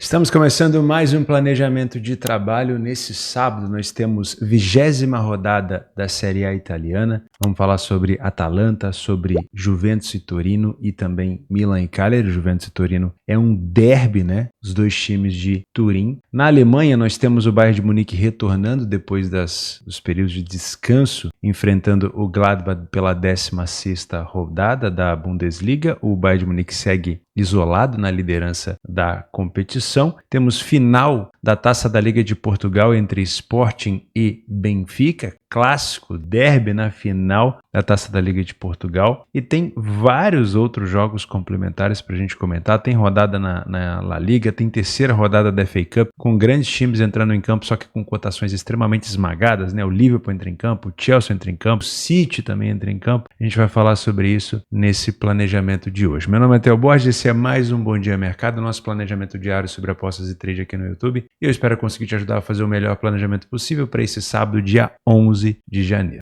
Estamos começando mais um planejamento de trabalho. Nesse sábado nós temos 20ª rodada da Série A italiana. Vamos falar sobre Atalanta, sobre Juventus e Torino e também Milan e Cagliari. Juventus e Torino é um derby, né? Os dois times de Turim. Na Alemanha nós temos o Bayern de Munique retornando depois dos períodos de descanso, enfrentando o Gladbach pela 16ª rodada da Bundesliga. O Bayern de Munique segue isolado na liderança da competição. Temos final da Taça da Liga de Portugal entre Sporting e Benfica, clássico, derby na final da Taça da Liga de Portugal, e tem vários outros jogos complementares para a gente comentar. Tem rodada na La Liga, tem terceira rodada da FA Cup, com grandes times entrando em campo, só que com cotações extremamente esmagadas, né? O Liverpool entra em campo, o Chelsea entra em campo, o City também entra em campo. A gente vai falar sobre isso nesse planejamento de hoje. Meu nome é Theo Borges, esse é mais um Bom Dia Mercado, nosso planejamento diário sobre apostas e trade aqui no YouTube, e eu espero conseguir te ajudar a fazer o melhor planejamento possível para esse sábado, dia 11 de janeiro.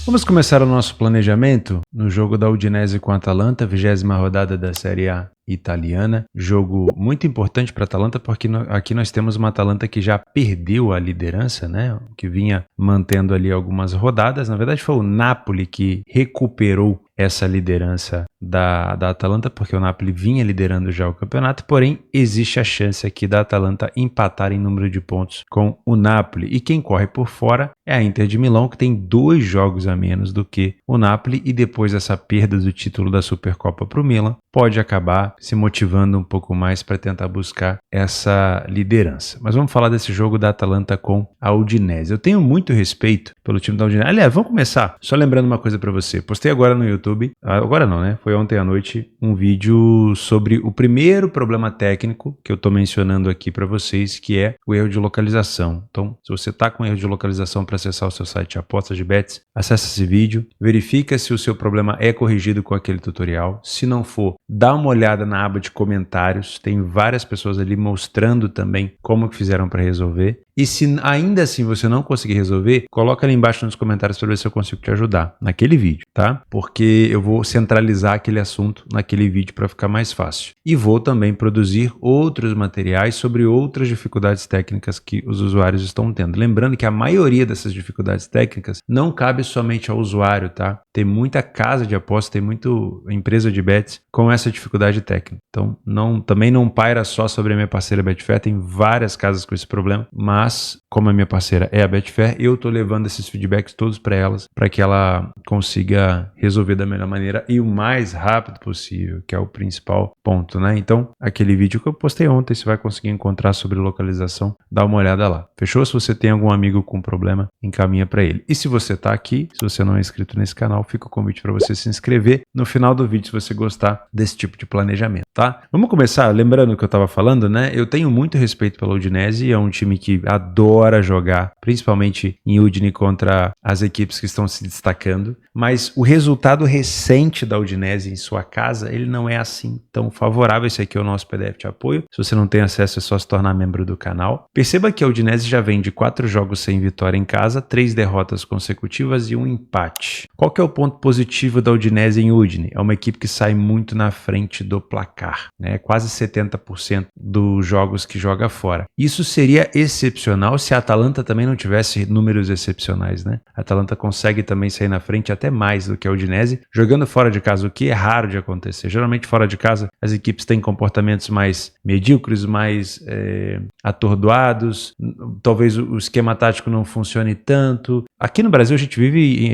Vamos começar o nosso planejamento no jogo da Udinese com a Atalanta, 20ª rodada da Série A italiana. Jogo muito importante para a Atalanta, porque aqui nós temos uma Atalanta que já perdeu a liderança, né? Que vinha mantendo ali algumas rodadas. Na verdade foi o Napoli que recuperou essa liderança da Atalanta, porque o Napoli vinha liderando já o campeonato, porém existe a chance aqui da Atalanta empatar em número de pontos com o Napoli, e quem corre por fora é a Inter de Milão, que tem 2 jogos a menos do que o Napoli, e depois dessa perda do título da Supercopa para o Milan, pode acabar se motivando um pouco mais para tentar buscar essa liderança. Mas vamos falar desse jogo da Atalanta com a Udinese. Eu tenho muito respeito pelo time da Udinese. Aliás, vamos começar só lembrando uma coisa para você. Postei agora no YouTube, agora não, né? Foi ontem à noite, um vídeo sobre o primeiro problema técnico que eu estou mencionando aqui para vocês, que é o erro de localização. Então, se você está com erro de localização para acessar o seu site de apostas de bets, acessa esse vídeo, verifica se o seu problema é corrigido com aquele tutorial. Se não for, dá uma olhada na aba de comentários, tem várias pessoas ali mostrando também como que fizeram para resolver. E se ainda assim você não conseguir resolver, coloca ali embaixo nos comentários para ver se eu consigo te ajudar naquele vídeo, tá? Porque eu vou centralizar aquele assunto naquele vídeo para ficar mais fácil. E vou também produzir outros materiais sobre outras dificuldades técnicas que os usuários estão tendo. Lembrando que a maioria dessas dificuldades técnicas não cabe somente ao usuário, tá? Tem muita casa de apostas, tem muita empresa de bets com essa dificuldade técnica. Então, também não paira só sobre a minha parceira Betfair, tem várias casas com esse problema, mas como a minha parceira é a Betfair, eu estou levando esses feedbacks todos para elas, para que ela consiga resolver da melhor maneira e o mais rápido possível, que é o principal ponto, né? Então, aquele vídeo que eu postei ontem, você vai conseguir encontrar sobre localização, dá uma olhada lá. Fechou? Se você tem algum amigo com problema, encaminha para ele. E se você está aqui, se você não é inscrito nesse canal, fica o convite para você se inscrever no final do vídeo, se você gostar desse tipo de planejamento, tá? Vamos começar, lembrando o que eu estava falando, né? Eu tenho muito respeito pela Udinese, é um time que adora jogar, principalmente em Udine contra as equipes que estão se destacando, mas o resultado recente da Udinese em sua casa, ele não é assim tão favorável. Esse aqui é o nosso PDF de apoio. Se você não tem acesso, é só se tornar membro do canal. Perceba que a Udinese já vem de 4 jogos sem vitória em casa, 3 derrotas consecutivas e um empate. Qual que é o ponto positivo da Udinese em Udine? É uma equipe que sai muito na frente do placar, né? Quase 70% dos jogos que joga fora. Isso seria excepcional se a Atalanta também não tivesse números excepcionais, né? A Atalanta consegue também sair na frente até mais do que a Udinese, jogando fora de casa, o que é raro de acontecer. Geralmente fora de casa as equipes têm comportamentos mais medíocres, mais atordoados, talvez o esquema tático não funcione tanto. Aqui no Brasil a gente vive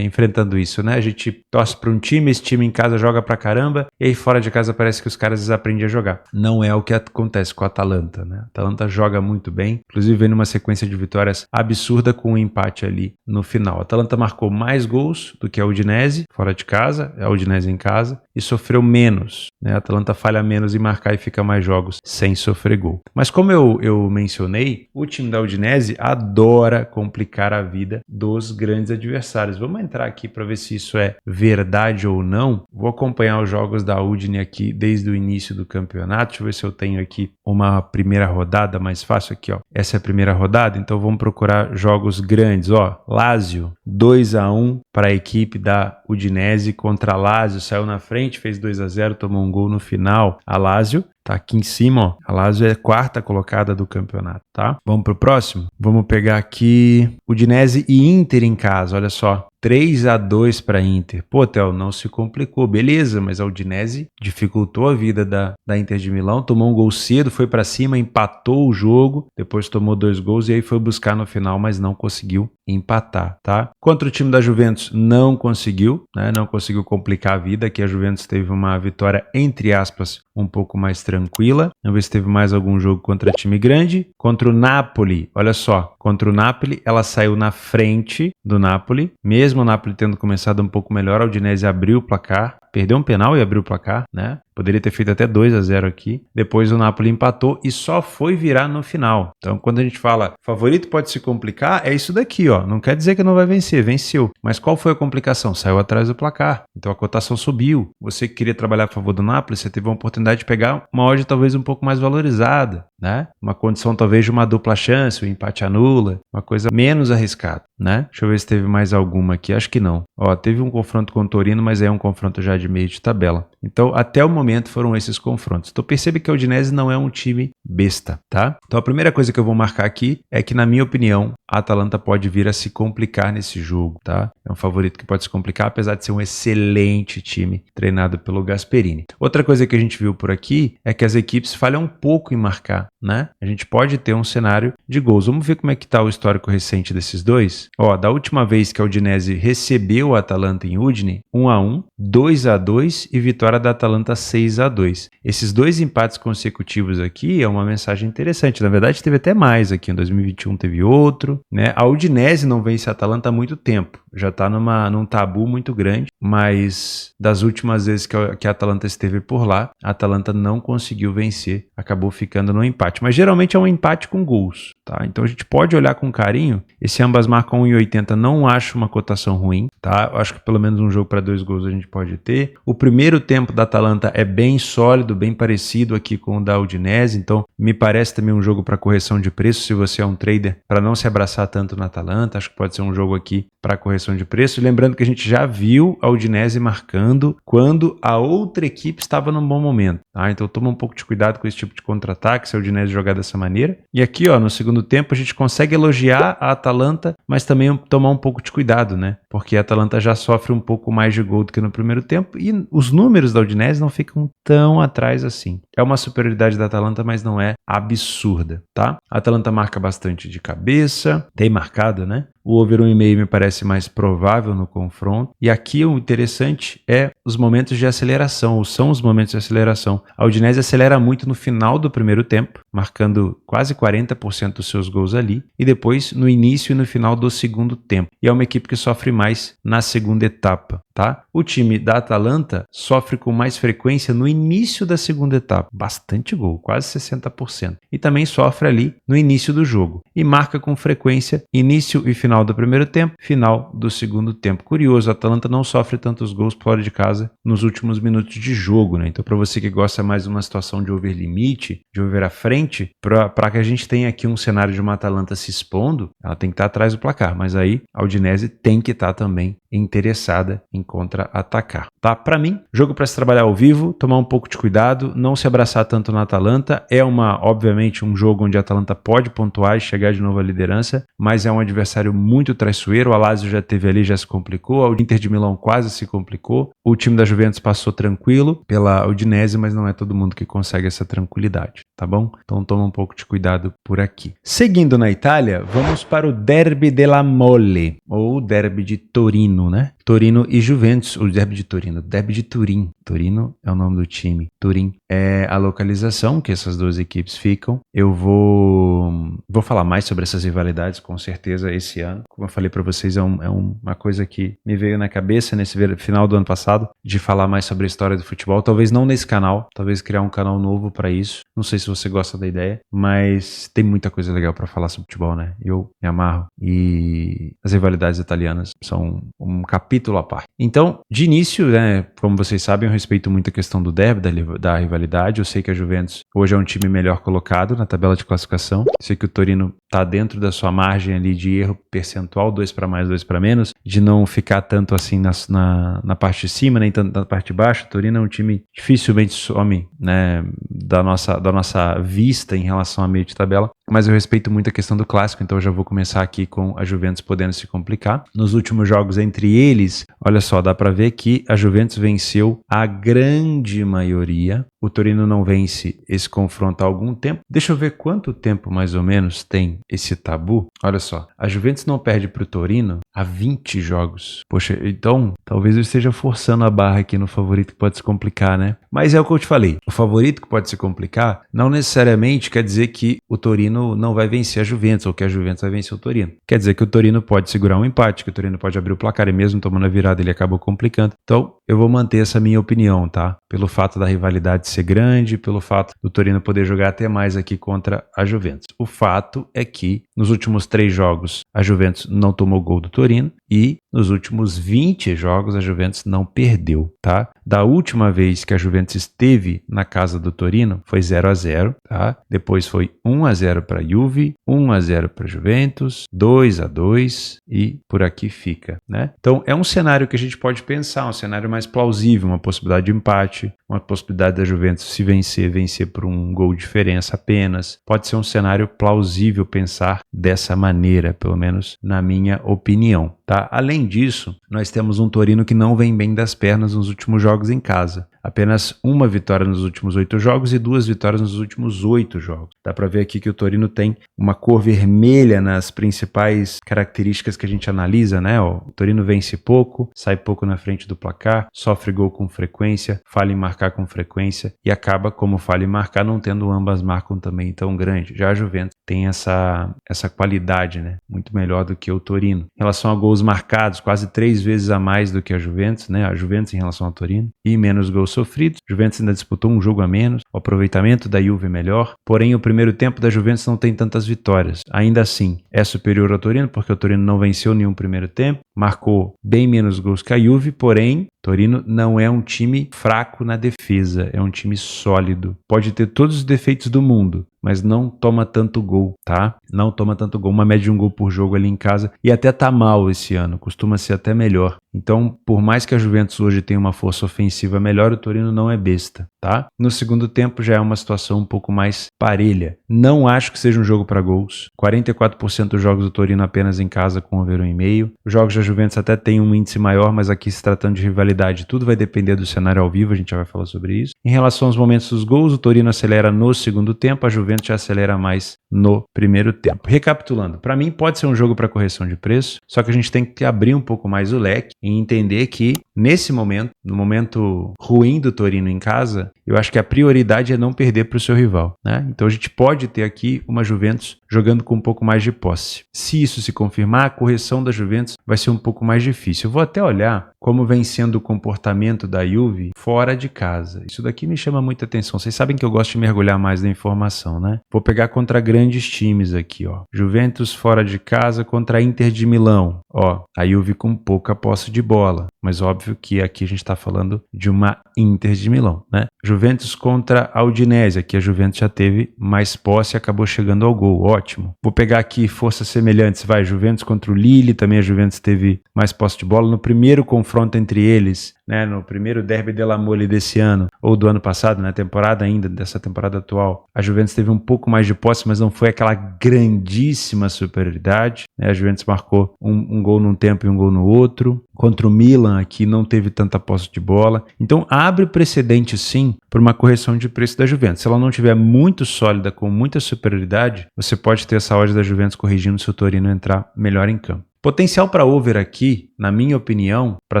enfrentando isso, né? A gente torce para um time, esse time em casa joga pra caramba, e aí fora de casa parece que os caras desaprendem a jogar. Não é o que acontece com a Atalanta, né? A Atalanta joga muito bem, inclusive vem numa sequência de vitórias absurda com um empate ali no final. A Atalanta marcou mais gols do que a Udinese fora de casa, a Udinese em casa, e sofreu menos, né? A Atalanta falha menos em marcar e fica mais jogos sem sofrer gol. Mas como eu mencionei, o time da Udinese adora complicar a vida dos grandes adversários. Vamos entrar aqui para ver se isso é verdade ou não. Vou acompanhar os jogos da Udine aqui desde o início do campeonato. Deixa eu ver se eu tenho aqui uma primeira rodada mais fácil aqui, ó. Essa é a primeira rodada, então vamos procurar jogos grandes, ó. Lazio 2-1 para a equipe da Udinese contra a Lazio, saiu na frente, fez 2-0, tomou um gol no final. A Lazio tá aqui em cima, ó. A Lazio é quarta colocada do campeonato, tá? Vamos pro próximo? Vamos pegar aqui Udinese e Inter em casa, olha só. 3-2 para Inter. Pô, Theo, não se complicou, beleza, mas a Udinese dificultou a vida da Inter de Milão, tomou um gol cedo, foi para cima, empatou o jogo, depois tomou 2 gols e aí foi buscar no final, mas não conseguiu empatar, tá? Contra o time da Juventus, não conseguiu, né? Não conseguiu complicar a vida, que a Juventus teve uma vitória, entre aspas, um pouco mais tranquila. Vamos ver se teve mais algum jogo contra time grande. Contra o Napoli, olha só, contra o Napoli, ela saiu na frente do Napoli, mesmo o Napoli tendo começado um pouco melhor, a Udinese abriu o placar, perdeu um penal e abriu o placar, né? Poderia ter feito até 2-0 aqui. Depois o Napoli empatou e só foi virar no final. Então, quando a gente fala favorito pode se complicar, é isso daqui, ó. Não quer dizer que não vai vencer, venceu. Mas qual foi a complicação? Saiu atrás do placar. Então a cotação subiu. Você que queria trabalhar a favor do Napoli, você teve a oportunidade de pegar uma odd talvez um pouco mais valorizada, né? Uma condição talvez de uma dupla chance, o empate anula, uma coisa menos arriscada, né? Deixa eu ver se teve mais alguma aqui. Acho que não. Ó, teve um confronto com o Torino, mas é um confronto já de meio de tabela. Então, até o momento foram esses confrontos. Então, percebe que a Udinese não é um time besta, tá? Então, a primeira coisa que eu vou marcar aqui é que, na minha opinião, a Atalanta pode vir a se complicar nesse jogo, tá? É um favorito que pode se complicar, apesar de ser um excelente time treinado pelo Gasperini. Outra coisa que a gente viu por aqui é que as equipes falham um pouco em marcar, né? A gente pode ter um cenário de gols. Vamos ver como é que tá o histórico recente desses dois. Ó, da última vez que a Udinese recebeu a Atalanta em Udine, 1-1, 2-2 e vitória da Atalanta 6-2. Esses dois empates consecutivos aqui é uma mensagem interessante. Na verdade, teve até mais aqui. Em 2021 teve outro, né? A Udinese não vence a Atalanta há muito tempo. Já está num tabu muito grande, mas das últimas vezes que a Atalanta esteve por lá, a Atalanta não conseguiu vencer, acabou ficando no empate. Mas geralmente é um empate com gols, tá? Então a gente pode olhar com carinho. Esse ambas marcam 1,80, não acho uma cotação ruim, tá? Eu acho que pelo menos um jogo para 2 gols a gente pode ter. O primeiro tempo da Atalanta é bem sólido, bem parecido aqui com o da Udinese, então me parece também um jogo para correção de preço, se você é um trader, para não se abraçar tanto na Atalanta. Acho que pode ser um jogo aqui para correção de preço. Lembrando que a gente já viu a Udinese marcando quando a outra equipe estava num bom momento, tá? Então toma um pouco de cuidado com esse tipo de contra-ataque, se a Udinese jogar dessa maneira. E aqui, ó, no segundo tempo a gente consegue elogiar a Atalanta, mas também tomar um pouco de cuidado, né? Porque a Atalanta já sofre um pouco mais de gol do que no primeiro tempo e os números da Udinese não ficam tão atrás assim. É uma superioridade da Atalanta, mas não é absurda, tá? A Atalanta marca bastante de cabeça, tem marcado, né? O over 1,5 me parece mais provável no confronto. E aqui o interessante é os momentos de aceleração, ou são os momentos de aceleração. A Udinese acelera muito no final do primeiro tempo, marcando quase 40% dos seus gols ali, e depois no início e no final do segundo tempo. E é uma equipe que sofre mais na segunda etapa, tá? O time da Atalanta sofre com mais frequência no início da segunda etapa, bastante gol, quase 60%. E também sofre ali no início do jogo. E marca com frequência início e final do primeiro tempo, final do segundo tempo. Curioso, a Atalanta não sofre tantos gols fora de casa nos últimos minutos de jogo, né? Então, para você que gosta mais de uma situação de over limite, de over à frente, para que a gente tenha aqui um cenário de uma Atalanta se expondo, ela tem que estar atrás do placar. Mas aí a Udinese tem que estar também interessada em contra-atacar, tá? Para mim, jogo para se trabalhar ao vivo, tomar um pouco de cuidado, não se abraçar tanto na Atalanta. É obviamente um jogo onde a Atalanta pode pontuar e chegar de novo à liderança, mas é um adversário muito traiçoeiro. O Lazio já teve ali, já se complicou, a Inter de Milão quase se complicou, o time da Juventus passou tranquilo pela Udinese, mas não é todo mundo que consegue essa tranquilidade, tá bom? Então toma um pouco de cuidado por aqui. Seguindo na Itália, vamos para o Derby della Mole, ou Derby de Torino, né? Torino e Juventus, o Derby de Torino, Derby de Turim. Torino é o nome do time, Turim é a localização que essas duas equipes ficam. Eu vou falar mais sobre essas rivalidades, com certeza, esse ano. Como eu falei para vocês, é uma coisa que me veio na cabeça nesse final do ano passado, de falar mais sobre a história do futebol. Talvez não nesse canal, talvez criar um canal novo para isso. Não sei se você gosta da ideia, mas tem muita coisa legal para falar sobre futebol, né? Eu me amarro e as rivalidades italianas são um capítulo à parte. Então, de início, né, como vocês sabem, eu respeito muito a questão do derby, da rivalidade. Eu sei que a Juventus hoje é um time melhor colocado na tabela de classificação. Sei que o Torino tá dentro da sua margem ali de erro percentual, 2 para mais, 2 para menos, de não ficar tanto assim na parte de cima, nem tanto na parte de baixo. O Torino é um time dificilmente some, né, da nossa vista em relação a meio de tabela, mas eu respeito muito a questão do clássico, então eu já vou começar aqui com a Juventus podendo se complicar. Nos últimos jogos entre eles, olha só, dá para ver que a Juventus venceu a grande maioria. O Torino não vence esse confronto há algum tempo. Deixa eu ver quanto tempo mais ou menos tem esse tabu. Olha só, a Juventus não perde para o Torino há 20 jogos. Poxa, então talvez eu esteja forçando a barra aqui no favorito que pode se complicar, né? Mas é o que eu te falei, o favorito que pode se complicar não necessariamente quer dizer que o Torino não vai vencer a Juventus ou que a Juventus vai vencer o Torino. Quer dizer que o Torino pode segurar um empate, que o Torino pode abrir o placar e mesmo tomando a virada ele acabou complicando. Então eu vou manter essa minha opinião, tá? Pelo fato da rivalidade ser grande, pelo fato do Torino poder jogar até mais aqui contra a Juventus. O fato é que nos últimos 3 jogos a Juventus não tomou gol do Torino e nos últimos 20 jogos a Juventus não perdeu, tá? Da última vez que a Juventus esteve na casa do Torino foi 0-0, tá? Depois foi 1-0 para a Juve, 1-0 para a Juventus, 2-2 e por aqui fica, né? Então é um cenário que a gente pode pensar, um cenário mais plausível, uma possibilidade de empate, uma possibilidade da Juventus se vencer por um gol de diferença apenas. Pode ser um cenário plausível pensar dessa maneira, pelo menos na minha opinião, tá? Além disso, nós temos um Torino que não vem bem das pernas nos últimos jogos em casa. Apenas uma vitória nos últimos 8 jogos e 2 vitórias nos últimos 8 jogos. Dá para ver aqui que o Torino tem uma cor vermelha nas principais características que a gente analisa, né? O Torino vence pouco, sai pouco na frente do placar, sofre gol com frequência, falha em marcar com frequência e acaba, como falha em marcar, não tendo ambas marcam também tão grande. Já a Juventus tem essa qualidade, né? Muito melhor do que o Torino. Em relação a gols marcados, quase 3 vezes a mais do que a Juventus, né? A Juventus em relação ao Torino, e menos gols sofridos. A Juventus ainda disputou um jogo a menos, o aproveitamento da Juve é melhor, porém o primeiro tempo da Juventus não tem tantas vitórias. Ainda assim, é superior ao Torino, porque o Torino não venceu nenhum primeiro tempo, marcou bem menos gols que a Juve, porém Torino não é um time fraco na defesa, é um time sólido. Pode ter todos os defeitos do mundo, mas não toma tanto gol, tá? Não toma tanto gol, uma média de 1 gol por jogo ali em casa, e até tá mal esse ano, costuma ser até melhor. Então, por mais que a Juventus hoje tenha uma força ofensiva melhor, o Torino não é besta, tá? No segundo tempo já é uma situação um pouco mais parelha. Não acho que seja um jogo para gols. 44% dos jogos do Torino apenas em casa com over 1,5. Os jogos da Juventus até tem um índice maior, mas aqui se tratando de rivalidade, tudo vai depender do cenário ao vivo, a gente já vai falar sobre isso. Em relação aos momentos dos gols, o Torino acelera no segundo tempo, a Juventus já acelera mais no primeiro tempo. Recapitulando, para mim pode ser um jogo para correção de preço, só que a gente tem que abrir um pouco mais o leque e entender que nesse momento, no momento ruim do Torino em casa, eu acho que a prioridade é não perder para o seu rival, né? Então a gente pode ter aqui uma Juventus jogando com um pouco mais de posse. Se isso se confirmar, a correção da Juventus vai ser um pouco mais difícil. Eu vou até olhar como vem sendo o comportamento da Juve fora de casa. Isso daqui me chama muita atenção. Vocês sabem que eu gosto de mergulhar mais na informação, né? Vou pegar contra grandes times aqui, ó. Juventus fora de casa contra a Inter de Milão. Ó, a Juve com pouca posse de bola, mas óbvio que aqui a gente está falando de uma Inter de Milão, né? Juventus contra a Udinese, aqui a Juventus já teve mais posse e acabou chegando ao gol, ótimo. Vou pegar aqui forças semelhantes, vai, Juventus contra o Lille, também a Juventus teve mais posse de bola no primeiro confronto entre eles, né, no primeiro derby della Mole desse ano, ou do ano passado, na temporada ainda, dessa temporada atual, a Juventus teve um pouco mais de posse, mas não foi aquela grandíssima superioridade, né? A Juventus marcou um gol num tempo e um gol no outro. Contra o Milan aqui não teve tanta posse de bola. Então abre precedente sim para uma correção de preço da Juventus. Se ela não estiver muito sólida, com muita superioridade, você pode ter essa odd da Juventus corrigindo se o Torino entrar melhor em campo. Potencial para over aqui, na minha opinião, para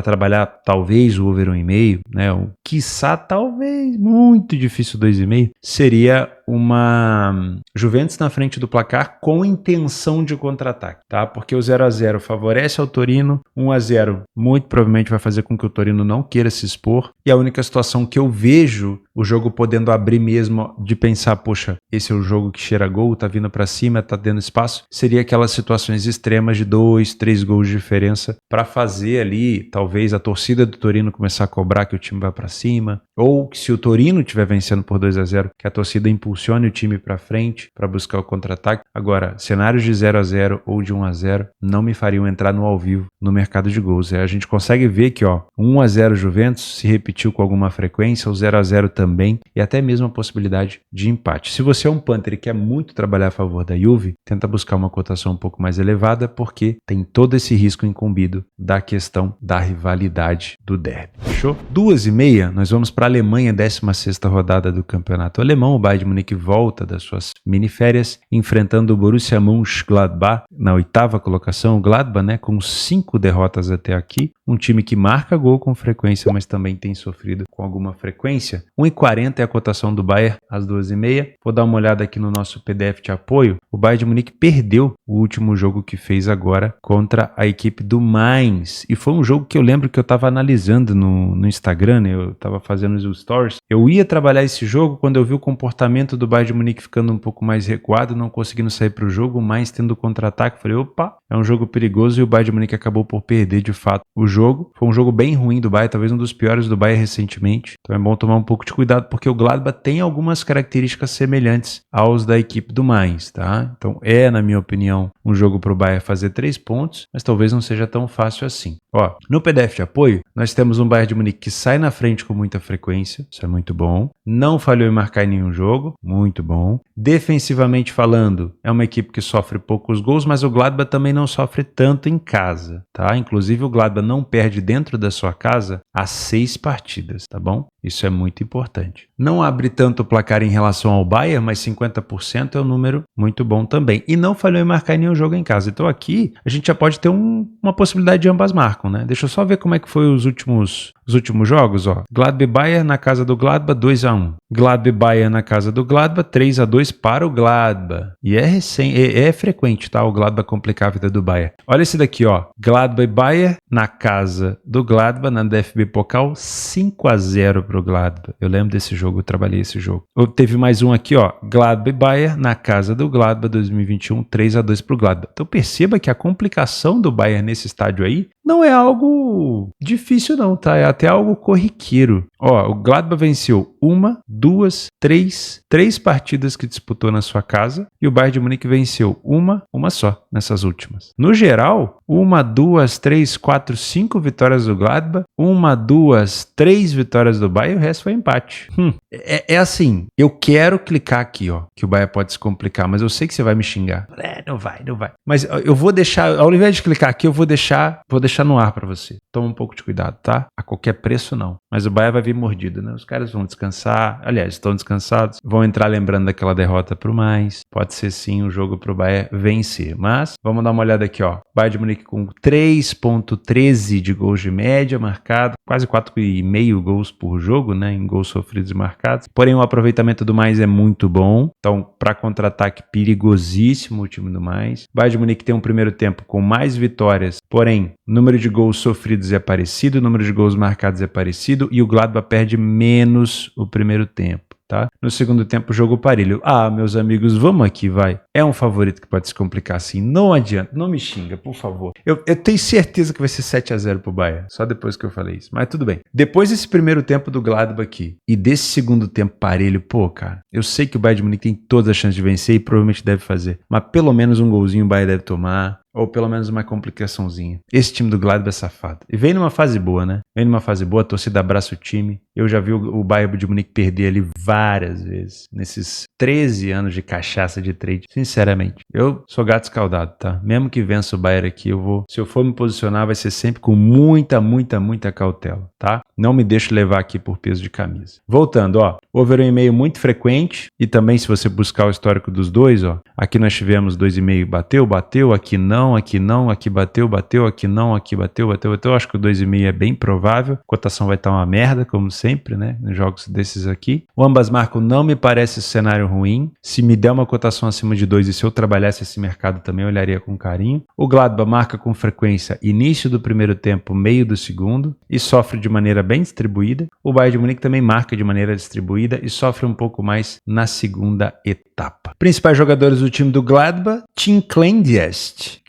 trabalhar talvez o over 1,5, né, ou quiçá talvez muito difícil 2,5, seria uma Juventus na frente do placar com intenção de contra-ataque, tá? Porque o 0-0 favorece ao Torino, 1-0 muito provavelmente vai fazer com que o Torino não queira se expor, e a única situação que eu vejo o jogo podendo abrir mesmo de pensar, poxa, esse é o jogo que cheira gol, tá vindo para cima, tá dando espaço, seria aquelas situações extremas de 2, 3 gols de diferença para fazer ali, talvez a torcida do Torino começar a cobrar que o time vai para cima, ou que se o Torino estiver vencendo por 2-0, que a torcida impulsione impulsione o time para frente para buscar o contra-ataque. Agora, cenários de 0-0 ou de 1-0 não me fariam entrar no ao vivo no mercado de gols. A gente consegue ver que 1-0 Juventus se repetiu com alguma frequência, o 0-0 também, e até mesmo a possibilidade de empate. Se você é um punter e quer muito trabalhar a favor da Juve, tenta buscar uma cotação um pouco mais elevada, porque tem todo esse risco incumbido da questão da rivalidade do derby. Fechou? 2h30, nós vamos para a Alemanha, 16ª rodada do campeonato alemão. O Bayern de Munique volta das suas miniférias, enfrentando o Borussia Mönchengladbach na 8ª colocação. O Gladbach, né, com 5 derrotas até aqui, um time que marca gol com frequência, mas também tem sofrido com alguma frequência. 1,40 é a cotação do Bayern às 2h30. Vou dar uma olhada aqui no nosso PDF de apoio. O Bayern de Munique perdeu o último jogo que fez agora contra a equipe do Mainz. E foi um jogo que eu lembro que eu estava analisando no Instagram, né? Eu estava fazendo os stories. Eu ia trabalhar esse jogo quando eu vi o comportamento do Bayern de Munique ficando um pouco mais recuado, não conseguindo sair para o jogo, o Mainz tendo contra-ataque. Falei, opa, é um jogo perigoso, e o Bayern de Munique acabou por perder de fato o jogo. Foi um jogo bem ruim do Bayern, talvez um dos piores do Bayern recentemente. Então é bom tomar um pouco de cuidado, porque o Gladbach tem algumas características semelhantes aos da equipe do Mainz, tá? Então na minha opinião, um jogo para o Bayern fazer 3 pontos, mas talvez não seja tão fácil assim. No PDF de apoio, nós temos um Bayern de Munique que sai na frente com muita frequência, isso é muito bom. Não falhou em marcar em nenhum jogo, muito bom. Defensivamente falando, é uma equipe que sofre poucos gols, mas o Gladbach também não sofre tanto em casa, tá? Inclusive o Gladbach não perde dentro da sua casa há 6 partidas, tá bom? Isso é muito importante. Não abre tanto o placar em relação ao Bayern, mas 50% é um número muito bom também. E não falhou em marcar em nenhum jogo em casa. Então aqui a gente já pode ter uma possibilidade de ambas marcam, né? Deixa eu só ver como é que foi os últimos jogos, Gladbach e Bayern na casa do Gladbach, 2-1. Gladbach e Bayern na casa do Gladbach, 3-2 para o Gladbach. E é frequente, tá? O Gladbach complicar a vida do Bayern. Olha esse daqui, Gladbach e Bayern na casa do Gladbach, na DFB Pokal, 5-0 para o Gladbach. Eu lembro desse jogo, eu trabalhei esse jogo. Teve mais um aqui, Gladbach e Bayern na casa do Gladbach, 2021, 3-2 para o Gladbach. Então perceba que a complicação do Bayern nesse estádio aí não é algo difícil não, tá? É até algo corriqueiro. O Gladbach venceu 1, 2, 3 partidas que disputou na sua casa, e o Bayern de Munique venceu uma só nessas últimas. No geral, 1, 2, 3, 4, 5 vitórias do Gladbach, 1, 2, 3 vitórias do Bayern, e o resto foi empate. É assim, eu quero clicar aqui, que o Bayern pode se complicar, mas eu sei que você vai me xingar. Não vai. Mas eu vou deixar, ao invés de clicar aqui, eu vou deixar no ar para você. Toma um pouco de cuidado, tá? A qualquer preço não. Mas o Bayern vai vir mordido, né? Os caras vão descansar, aliás, estão descansados, vão entrar lembrando daquela derrota pro Mainz. Pode ser sim um jogo pro Bayern vencer. Mas vamos dar uma olhada aqui, Bayern de Munique com 3,13 de gols de média marcado, quase 4,5 gols por jogo, né? Em gols sofridos e marcados. Porém, o aproveitamento do Mainz é muito bom. Então, para contra-ataque, perigosíssimo o time do Mainz. Bayern de Munique tem um primeiro tempo com mais vitórias, porém, o número de gols sofridos é parecido, o número de gols marcados é parecido, e o Gladbach perde menos o primeiro tempo. Tá? No segundo tempo, jogo parelho. Meus amigos, vamos aqui, vai. É um favorito que pode se complicar assim. Não adianta, não me xinga, por favor. Eu tenho certeza que vai ser 7-0 pro Bayern, só depois que eu falei isso. Mas tudo bem. Depois desse primeiro tempo do Gladbach aqui e desse segundo tempo parelho, cara, eu sei que o Bayern de Munique tem todas as chances de vencer e provavelmente deve fazer. Mas pelo menos um golzinho o Bayern deve tomar. Ou pelo menos uma complicaçãozinha. Esse time do Gladbach é safado. E vem numa fase boa, né? Vem numa fase boa, a torcida abraça o time. Eu já vi o Bayern de Munique perder ali várias vezes. Nesses 13 anos de cachaça de trade. Sinceramente. Eu sou gato escaldado, tá? Mesmo que vença o Bayern aqui, se eu for me posicionar, vai ser sempre com muita cautela, tá? Não me deixo levar aqui por peso de camisa. Voltando, over 1,5 muito frequente. E também, se você buscar o histórico dos dois, aqui nós tivemos 2,5 bateu, aqui não, aqui bateu, aqui não, aqui bateu. Eu acho que o 2,5 é bem provável. A cotação vai estar uma merda, como sempre, né? Nos jogos desses aqui. O ambas marcam não me parece cenário ruim. Se me der uma cotação acima de 2 e se eu trabalhasse esse mercado também, eu olharia com carinho. O Gladbach marca com frequência início do primeiro tempo, meio do segundo e sofre de maneira bem distribuída. O Bayern de Munique também marca de maneira distribuída e sofre um pouco mais na segunda etapa. Principais jogadores do time do Gladbach, Tim Kleindienst.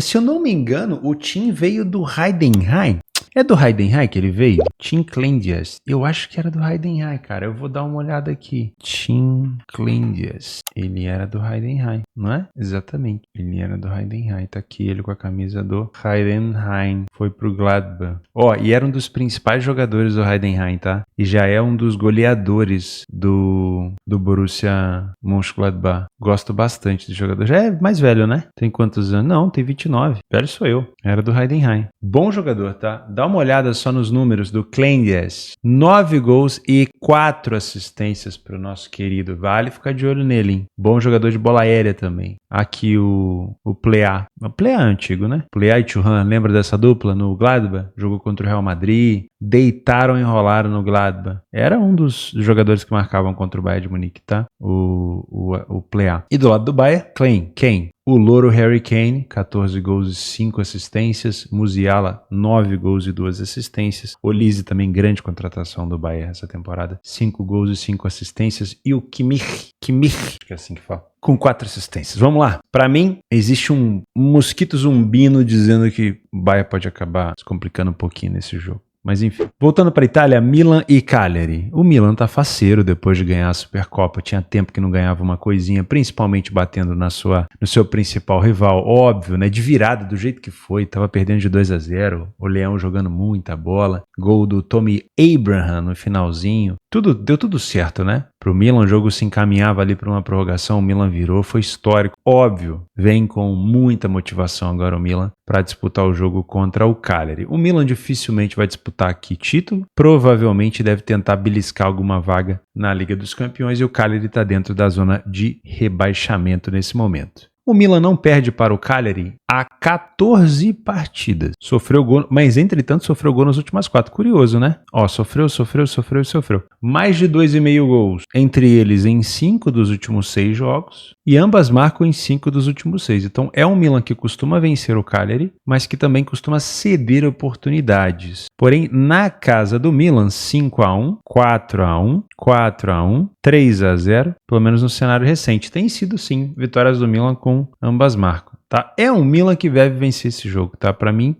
Se eu não me engano, o Tim veio do Heidenheim. É do Heidenheim que ele veio? Tim Clendias. Eu acho que era do Heidenheim, cara. Eu vou dar uma olhada aqui. Tim Clendias. Ele era do Heidenheim, não é? Exatamente. Ele era do Heidenheim. Tá aqui ele com a camisa do Heidenheim. Foi pro Gladbach. Ó, e era um dos principais jogadores do Heidenheim, tá? E já é um dos goleadores do Borussia Mönchengladbach. Gosto bastante do jogador. Já é mais velho, né? Tem quantos anos? Não, tem 29. Velho sou eu. Era do Heidenheim. Bom jogador, tá? Dá uma olhada só nos números do Clendias. 9 gols e 4 assistências pro nosso querido. Vale ficar de olho nele, hein? Bom jogador de bola aérea também. Aqui o Plea. O Plea é antigo, né? Plea e Thuram, lembra dessa dupla no Gladbach? Jogou contra o Real Madrid. Deitaram e enrolaram no Gladbach. Era um dos jogadores que marcavam contra o Bayern de Munique, tá? O Plea. E do lado do Bayern, Kane. O louro Harry Kane, 14 gols e 5 assistências. Musiala, 9 gols e 2 assistências. Olise também grande contratação do Bayern essa temporada. 5 gols e 5 assistências. E o Kimmich, acho que é assim que fala, com 4 assistências. Vamos lá. Para mim, existe um mosquito zumbino dizendo que o Bayern pode acabar se complicando um pouquinho nesse jogo. Mas enfim, voltando para a Itália, Milan e Cagliari. O Milan tá faceiro depois de ganhar a Supercopa. Tinha tempo que não ganhava uma coisinha, principalmente batendo no seu principal rival. Óbvio, né? De virada, do jeito que foi. Tava perdendo de 2-0. O Leão jogando muita bola. Gol do Tommy Abraham no finalzinho. Deu tudo certo, né? Pro Milan, o jogo se encaminhava ali para uma prorrogação, o Milan virou, foi histórico. Óbvio, vem com muita motivação agora o Milan para disputar o jogo contra o Cagliari. O Milan dificilmente vai disputar aqui título, provavelmente deve tentar beliscar alguma vaga na Liga dos Campeões e o Cagliari está dentro da zona de rebaixamento nesse momento. O Milan não perde para o Cagliari há 14 partidas. Sofreu gol, mas entretanto sofreu gol nas últimas 4. Curioso, né? Ó, sofreu. Mais de 2,5 gols. Entre eles em 5 dos últimos 6 jogos. E ambas marcam em 5 dos últimos 6. Então é um Milan que costuma vencer o Cagliari, mas que também costuma ceder oportunidades. Porém, na casa do Milan, 5-1, 4-1, 4-1, 3-0, pelo menos no cenário recente. Tem sido, sim, vitórias do Milan com ambas marcam. Tá? É um Milan que deve vencer esse jogo, tá? Para mim,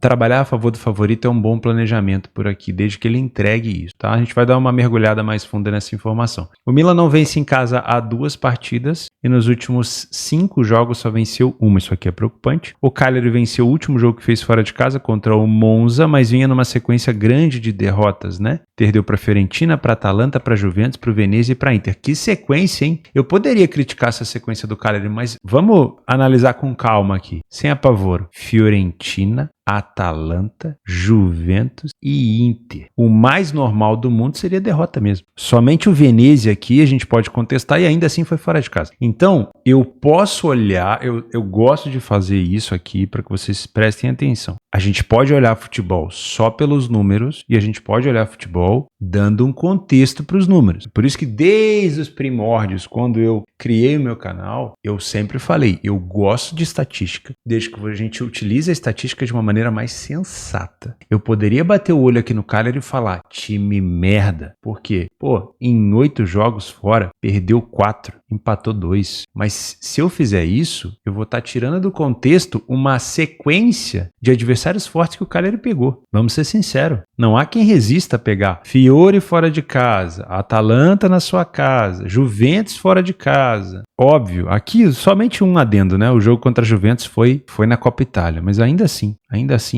trabalhar a favor do favorito é um bom planejamento por aqui, desde que ele entregue isso, tá? A gente vai dar uma mergulhada mais funda nessa informação. O Milan não vence em casa há 2 partidas e nos últimos 5 jogos só venceu uma. Isso aqui é preocupante. O Cagliari venceu o último jogo que fez fora de casa contra o Monza, mas vinha numa sequência grande de derrotas, né? Perdeu para Fiorentina, para Atalanta, para Juventus, para o Venezia e para Inter. Que sequência, hein? Eu poderia criticar essa sequência do Cagliari, mas vamos analisar com calma aqui, sem apavoro. Fiorentina, Atalanta, Juventus e Inter. O mais normal do mundo seria a derrota mesmo. Somente o Venezia aqui a gente pode contestar e ainda assim foi fora de casa. Então, eu posso olhar, eu gosto de fazer isso aqui para que vocês prestem atenção. A gente pode olhar futebol só pelos números e a gente pode olhar futebol dando um contexto para os números. Por isso que desde os primórdios, quando eu criei o meu canal, eu sempre falei, eu gosto de estatística, desde que a gente utilize a estatística de uma maneira mais sensata. Eu poderia bater o olho aqui no Cagliari e falar, time merda. Por quê? Pô, em 8 jogos fora, perdeu 4, empatou 2. Mas se eu fizer isso, eu vou estar tirando do contexto uma sequência de adversários fortes que o Cagliari pegou. Vamos ser sinceros, não há quem resista a pegar Fiore fora de casa, Atalanta na sua casa, Juventus fora de casa. Óbvio, aqui somente um adendo, né? O jogo contra a Juventus foi na Copa Itália, mas ainda assim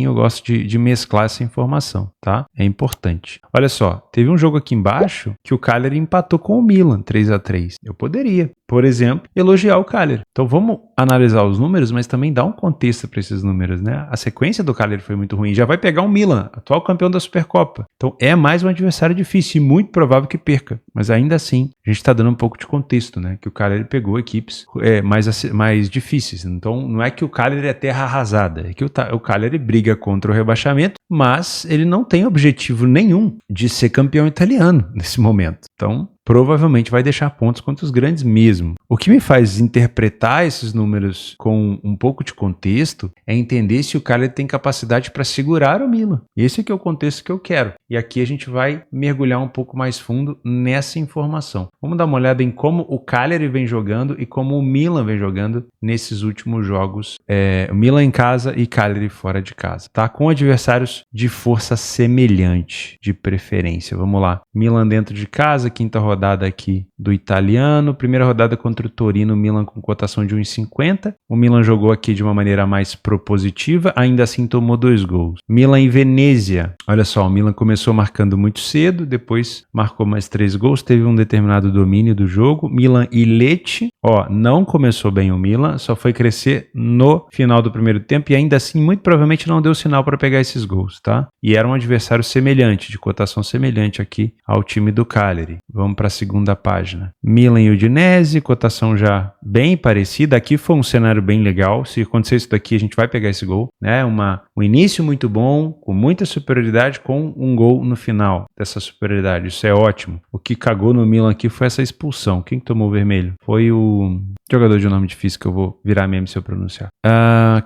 eu gosto de mesclar essa informação, tá? É importante. Olha só, teve um jogo aqui embaixo que o Cagliari empatou com o Milan, 3-3. Eu poderia, por exemplo, elogiar o Cagliari. Então vamos analisar os números, mas também dar um contexto para esses números, né? A sequência do Cagliari foi muito ruim. Já vai pegar o Milan, atual campeão da Supercopa. Então é mais um adversário difícil e muito provável que perca. Mas ainda assim, a gente está dando um pouco de contexto, né? Que o Cagliari pegou equipes mais difíceis. Então não é que o Cagliari é terra arrasada, é que o Cagliari briga contra o rebaixamento, mas ele não tem objetivo nenhum de ser campeão italiano nesse momento. Então provavelmente vai deixar pontos contra os grandes mesmo. O que me faz interpretar esses números com um pouco de contexto é entender se o Cagliari tem capacidade para segurar o Milan. Esse que é o contexto que eu quero. E aqui a gente vai mergulhar um pouco mais fundo nessa informação. Vamos dar uma olhada em como o Cagliari vem jogando e como o Milan vem jogando nesses últimos jogos. O Milan em casa e Cagliari fora de casa, tá? Com adversários de força semelhante, de preferência. Vamos lá. Milan dentro de casa, quinta rodada aqui do italiano. Primeira rodada contra o Torino, Milan com cotação de 1,50. O Milan jogou aqui de uma maneira mais propositiva, ainda assim tomou 2 gols. Milan e Venezia. Olha só, o Milan começou marcando muito cedo, depois marcou mais 3 gols, teve um determinado domínio do jogo. Milan e Lecce. Não começou bem o Milan, só foi crescer no final do primeiro tempo e ainda assim muito provavelmente não deu sinal para pegar esses gols, tá? E era um adversário semelhante, de cotação semelhante aqui ao time do Cagliari. Vamos para a segunda página. Milan e Udinese, cotação já bem parecida. Aqui foi um cenário bem legal. Se acontecer isso daqui, a gente vai pegar esse gol, né? Um início muito bom, com muita superioridade, com um gol no final dessa superioridade. Isso é ótimo. O que cagou no Milan aqui foi essa expulsão. Quem tomou o vermelho? Foi o jogador de nome difícil que eu vou virar meme se eu pronunciar.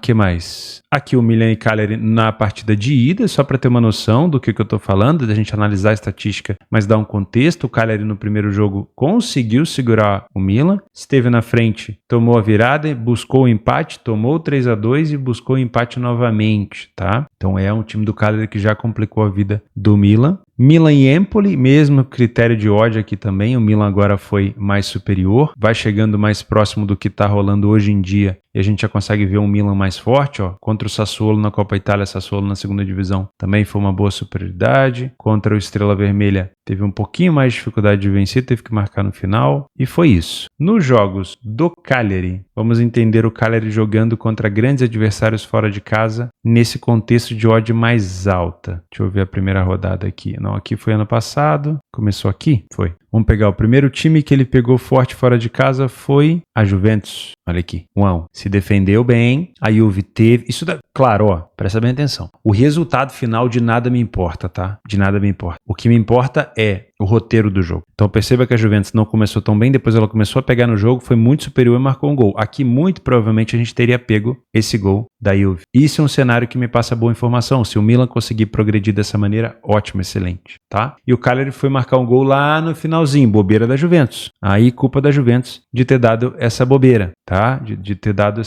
Que mais? Aqui o Milan e Cagliari na partida de ida, só para ter uma noção do que eu tô falando, da gente analisar a estatística, mas dar um contexto. O Cagliari no primeiro jogo conseguiu segurar o Milan, esteve na frente, tomou a virada, buscou o empate, tomou 3-2 e buscou o empate novamente, tá? Então é um time do Cagliari que já complicou a vida do Milan. Milan e Empoli, mesmo critério de odd aqui também, o Milan agora foi mais superior, vai chegando mais próximo do que está rolando hoje em dia e a gente já consegue ver um Milan mais forte, contra o Sassuolo na Copa Itália, Sassuolo na segunda divisão também foi uma boa superioridade, contra o Estrela Vermelha teve um pouquinho mais de dificuldade de vencer, teve que marcar no final e foi isso. Nos jogos do Cagliari, vamos entender o Cagliari jogando contra grandes adversários fora de casa nesse contexto de odd mais alta. Deixa eu ver a primeira rodada aqui. Não, aqui foi ano passado. Começou aqui? Foi. Vamos pegar o primeiro time que ele pegou forte fora de casa foi a Juventus. Olha aqui, 1-1. Se defendeu bem, a Juve teve... Isso dá... Claro, presta bem atenção. O resultado final de nada me importa, tá? De nada me importa. O que me importa é o roteiro do jogo. Então perceba que a Juventus não começou tão bem, depois ela começou a pegar no jogo, foi muito superior e marcou um gol. Aqui muito provavelmente a gente teria pego esse gol da Juve. Isso é um cenário que me passa boa informação. Se o Milan conseguir progredir dessa maneira, ótimo, excelente, tá? E o Cagliari foi marcar um gol lá no finalzinho, bobeira da Juventus. Aí culpa da Juventus de ter dado essa bobeira, tá? De ter dado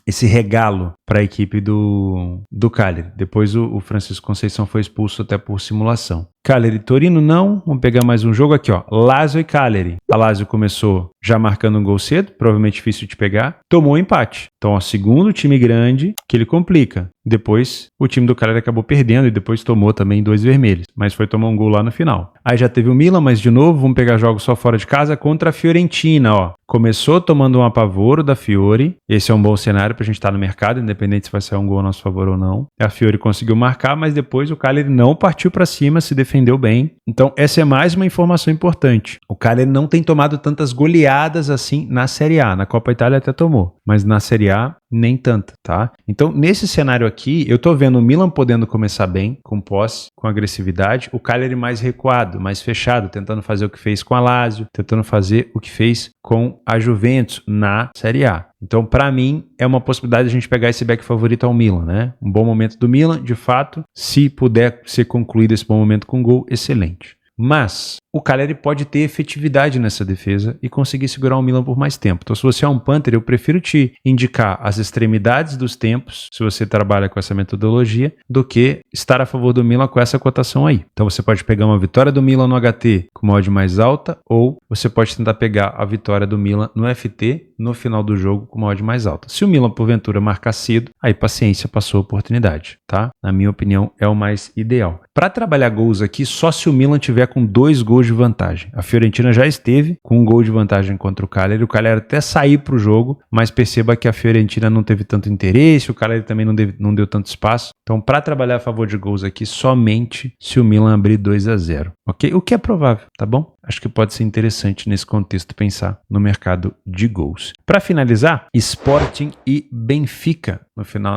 esse regalo para a equipe do Cagliari. Depois o Francisco Conceição foi expulso até por simulação. Cagliari e Torino não. Vamos pegar mais um jogo aqui, Lazio e Cagliari. A Lazio começou já marcando um gol cedo, provavelmente difícil de pegar. Tomou um empate. Então, segundo time grande que ele complica. Depois, o time do Cagliari acabou perdendo e depois tomou também 2 vermelhos. Mas foi tomar um gol lá no final. Aí já teve o Milan, mas de novo, vamos pegar jogos só fora de casa contra a Fiorentina, Começou tomando um apavoro da Fiore. Esse é um bom cenário pra gente estar no mercado, independente se vai sair um gol a nosso favor ou não. A Fiore conseguiu marcar, mas depois o Cagliari não partiu pra cima, se defendeu bem. Então, essa é mais uma informação importante. O Cagliari não tem tomado tantas goleadas assim na Série A. Na Copa Itália até tomou, mas na Série A nem tanta, tá? Então, nesse cenário aqui, eu tô vendo o Milan podendo começar bem, com posse, com agressividade, o Cagliari mais recuado, mais fechado, tentando fazer o que fez com a Lazio, tentando fazer o que fez com a Juventus na Série A. Então, para mim, é uma possibilidade de a gente pegar esse back favorito ao Milan, né? Um bom momento do Milan, de fato, se puder ser concluído esse bom momento com gol, excelente. Mas o Cagliari pode ter efetividade nessa defesa e conseguir segurar o Milan por mais tempo. Então, se você é um punter, eu prefiro te indicar as extremidades dos tempos, se você trabalha com essa metodologia, do que estar a favor do Milan com essa cotação aí. Então, você pode pegar uma vitória do Milan no HT com uma odd mais alta, ou você pode tentar pegar a vitória do Milan no FT no final do jogo com uma odd mais alta. Se o Milan, porventura, marcar cedo, aí paciência, passou a oportunidade, tá? Na minha opinião, é o mais ideal. Para trabalhar gols aqui, só se o Milan tiver com 2 gols de vantagem. A Fiorentina já esteve com 1 gol de vantagem contra o Cagliari. O Cagliari até saiu para o jogo, mas perceba que a Fiorentina não teve tanto interesse, o Cagliari também não deu tanto espaço. Então, para trabalhar a favor de gols aqui, somente se o Milan abrir 2-0. ok? O que é provável, tá bom? Acho que pode ser interessante nesse contexto pensar no mercado de gols. Para finalizar, Sporting e Benfica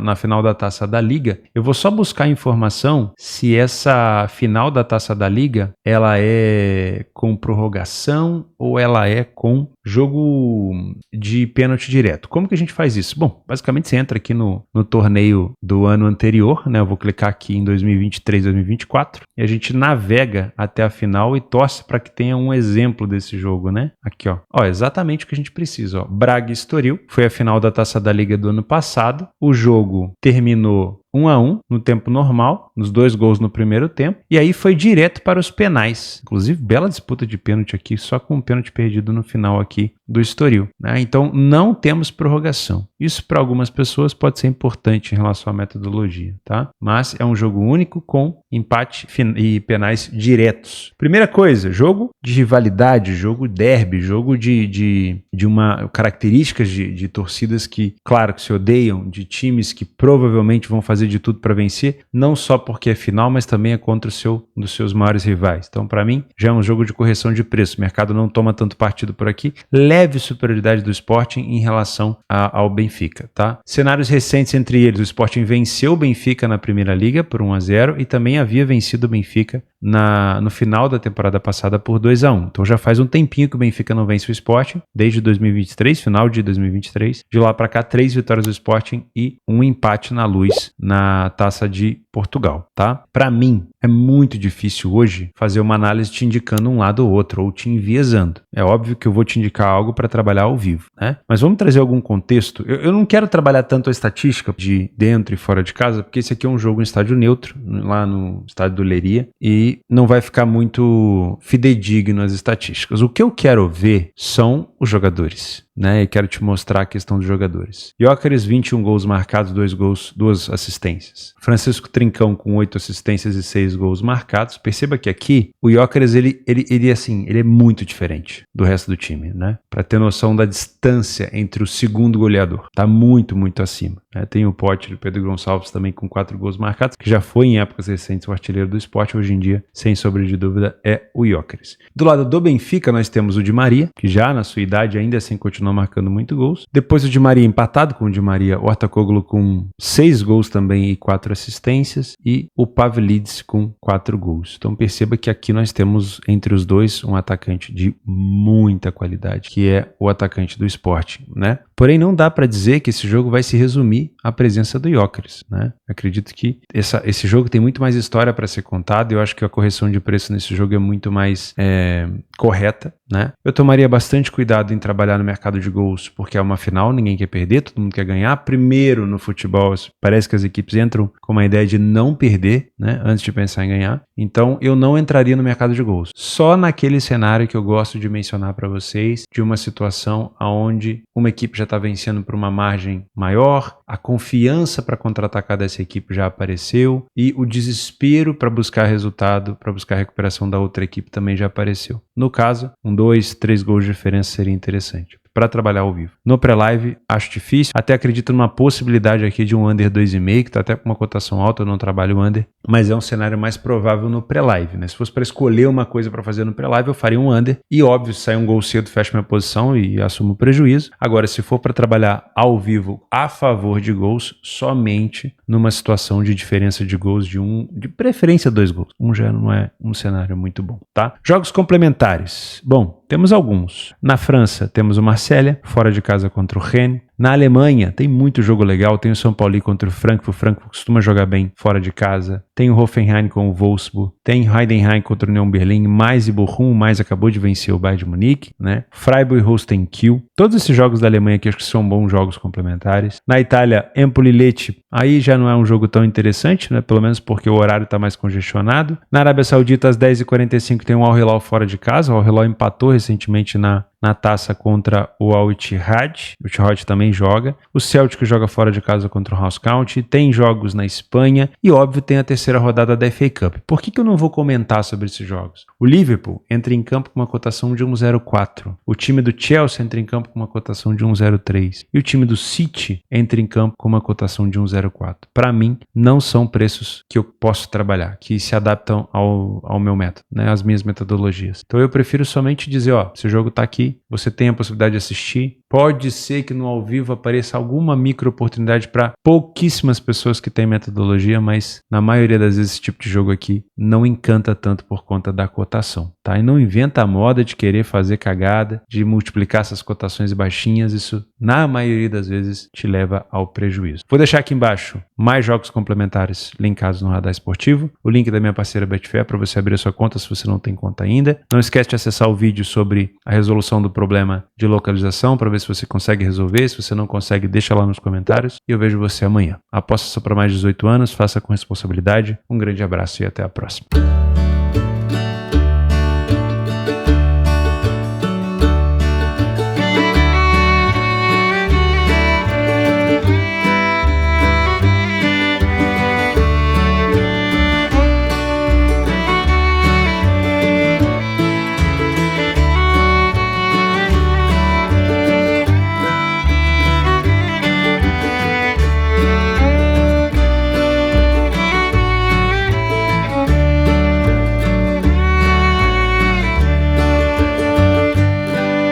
na final da Taça da Liga. Eu vou só buscar informação se essa final da Taça da Liga ela é com prorrogação ou ela é com jogo de pênalti direto. Como que a gente faz isso? Bom, basicamente você entra aqui no torneio do ano anterior, né? Eu vou clicar aqui em 2023, 2024 e a gente navega até a final e torce para que tenha um exemplo desse jogo, né? Aqui, ó. Ó, exatamente o que a gente precisa, ó. Braga e Estoril foi a final da Taça da Liga do ano passado. O jogo terminou 1-1 no tempo normal, nos 2 gols no primeiro tempo, e aí foi direto para os penais. Inclusive, bela disputa de pênalti aqui, só com um pênalti perdido no final aqui do Estoril, né? Então, não temos prorrogação. Isso para algumas pessoas pode ser importante em relação à metodologia, tá? Mas é um jogo único com empate e penais diretos. Primeira coisa, jogo de rivalidade, jogo derby, jogo de uma características de torcidas que, claro, que se odeiam, de times que provavelmente vão fazer de tudo para vencer, não só porque é final, mas também é contra um dos seus maiores rivais. Então, para mim, já é um jogo de correção de preço. O mercado não toma tanto partido por aqui. Leve superioridade do Sporting em relação ao Benfica, tá? Cenários recentes entre eles, o Sporting venceu o Benfica na Primeira Liga por 1-0 e também havia vencido o Benfica no final da temporada passada por 2-1. Então já faz um tempinho que o Benfica não vence o Sporting, desde 2023, final de 2023. De lá para cá, 3 vitórias do Sporting e um empate na Luz na Taça de Portugal, tá? Para mim, é muito difícil hoje fazer uma análise te indicando um lado ou outro, ou te enviesando. É óbvio que eu vou te indicar algo para trabalhar ao vivo, né? Mas vamos trazer algum contexto. Eu não quero trabalhar tanto a estatística de dentro e fora de casa, porque esse aqui é um jogo em estádio neutro, lá no estádio do Leiria, e não vai ficar muito fidedigno as estatísticas. O que eu quero ver são os jogadores, né? E quero te mostrar a questão dos jogadores. Gyökeres, 21 gols marcados, 2 gols, 2 assistências. Francisco Trincão com 8 assistências e 6 gols marcados. Perceba que aqui o Gyökeres ele é muito diferente do resto do time, né? Para ter noção da distância entre o segundo goleador, tá muito, muito acima, né? Tem o Potter, o Pedro Gonçalves também com 4 gols marcados, que já foi em épocas recentes o artilheiro do Sport, hoje em dia, sem sombra de dúvida, é o Gyökeres. Do lado do Benfica nós temos o Di Maria, que já na sua idade ainda assim continua marcando muito gols. Depois o Di Maria empatado com o Di Maria, o Ortacoğlu com 6 gols também e 4 assistências, e o Pavlidis com 4 gols. Então perceba que aqui nós temos entre os dois um atacante de muita qualidade, que é o atacante do Sport, né? Porém não dá para dizer que esse jogo vai se resumir à presença do Gyökeres, né? Acredito que esse jogo tem muito mais história para ser contada. Eu acho que a correção de preço nesse jogo é muito mais correta, né? Eu tomaria bastante cuidado em trabalhar no mercado de gols, porque é uma final, ninguém quer perder, todo mundo quer ganhar. Primeiro no futebol, parece que as equipes entram com uma ideia de não perder, né, antes de pensar em ganhar. Então eu não entraria no mercado de gols. Só naquele cenário que eu gosto de mencionar para vocês, de uma situação onde uma equipe já está vencendo por uma margem maior, a confiança para contra-atacar dessa equipe já apareceu e o desespero para buscar resultado, para buscar a recuperação da outra equipe também já apareceu. No caso, 2, 3 gols de diferença seria interessante para trabalhar ao vivo. No pré-live, acho difícil. Até acredito numa possibilidade aqui de um under 2,5, que está até com uma cotação alta, eu não trabalho under, mas é um cenário mais provável no pré-live, né? Se fosse para escolher uma coisa para fazer no pré-live, eu faria um under. E óbvio, se sair um gol cedo, fecho minha posição e assumo o prejuízo. Agora, se for para trabalhar ao vivo a favor de gols, somente numa situação de diferença de gols de preferência 2 gols. Já não é um cenário muito bom, tá? Jogos complementares. Bom, temos alguns. Na França, temos o Marselha, fora de casa contra o Rennes. Na Alemanha, tem muito jogo legal. Tem o São Paulo contra o Frankfurt. O Frankfurt costuma jogar bem fora de casa. Tem o Hoffenheim com o Wolfsburg. Tem Heidenheim contra o Union Berlin. Mais e Bochum. Mais acabou de vencer o Bayern de Munique, né? Freiburg e Holstein Kiel. Todos esses jogos da Alemanha aqui acho que são bons jogos complementares. Na Itália, Empoli e Lecce. Aí já não é um jogo tão interessante, né? Pelo menos porque o horário está mais congestionado. Na Arábia Saudita, às 10h45, tem o Al Hilal fora de casa. O Al Hilal empatou recentemente na na taça contra o Al Ittihad. O Ittihad também joga. O Celtic joga fora de casa contra o Ross County. Tem jogos na Espanha e, óbvio, tem a terceira rodada da FA Cup. Por que eu não vou comentar sobre esses jogos? O Liverpool entra em campo com uma cotação de 1,04. O time do Chelsea entra em campo com uma cotação de 1,03. E o time do City entra em campo com uma cotação de 1,04. Para mim, não são preços que eu posso trabalhar, que se adaptam ao meu método, né, às minhas metodologias. Então eu prefiro somente dizer, ó, se o jogo tá aqui, você tem a possibilidade de assistir. Pode ser que no ao vivo apareça alguma micro oportunidade para pouquíssimas pessoas que têm metodologia, mas na maioria das vezes esse tipo de jogo aqui não encanta tanto por conta da cotação, tá? E não inventa a moda de querer fazer cagada, de multiplicar essas cotações baixinhas, isso na maioria das vezes te leva ao prejuízo. Vou deixar aqui embaixo mais jogos complementares linkados no Radar Esportivo, o link da minha parceira Betfair para você abrir a sua conta se você não tem conta ainda. Não esquece de acessar o vídeo sobre a resolução do problema de localização para ver se você consegue resolver. Se você não consegue, deixa lá nos comentários e eu vejo você amanhã. Aposta só para mais de 18 anos, faça com responsabilidade. Um grande abraço e até a próxima.